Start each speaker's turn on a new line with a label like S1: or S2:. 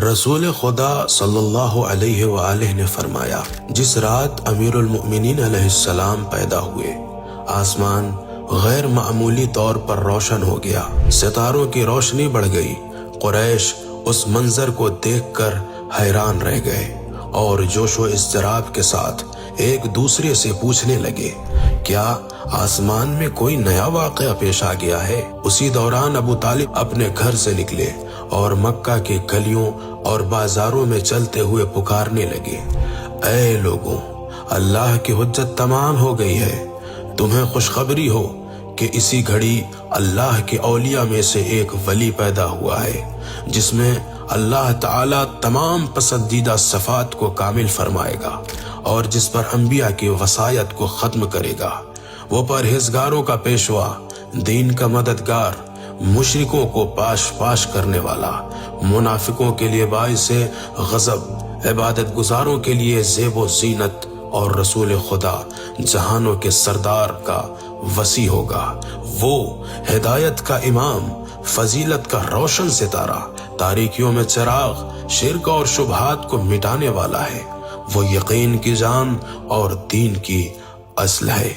S1: رسول خدا صلی اللہ علیہ وآلہ نے فرمایا، جس رات امیر المؤمنین علیہ السلام پیدا ہوئے، آسمان غیر معمولی طور پر روشن ہو گیا، ستاروں کی روشنی بڑھ گئی۔ قریش اس منظر کو دیکھ کر حیران رہ گئے اور جوش و اضطراب کے ساتھ ایک دوسرے سے پوچھنے لگے، کیا آسمان میں کوئی نیا واقعہ پیش آ گیا ہے؟ اسی دوران ابو طالب اپنے گھر سے نکلے اور مکہ کے گلیوں اور بازاروں میں چلتے ہوئے پکارنے لگے، اے لوگوں، اللہ کی حجت تمام ہو گئی ہے، تمہیں خوشخبری ہو کہ اسی گھڑی اللہ کے اولیاء میں سے ایک ولی پیدا ہوا ہے، جس میں اللہ تعالیٰ تمام پسندیدہ صفات کو کامل فرمائے گا اور جس پر انبیاء کی وصایت کو ختم کرے گا۔ وہ پرہیزگاروں کا پیشوا، دین کا مددگار، مشرکوں کو پاش پاش کرنے والا، منافقوں کے لیے باعث غضب، عبادت گزاروں کے لیے زیب و زینت، اور رسول خدا جہانوں کے سردار کا وسیع ہوگا۔ وہ ہدایت کا امام، فضیلت کا روشن ستارہ، تاریکیوں میں چراغ، شرک اور شبہات کو مٹانے والا ہے۔ وہ یقین کی جان اور دین کی اصل ہے۔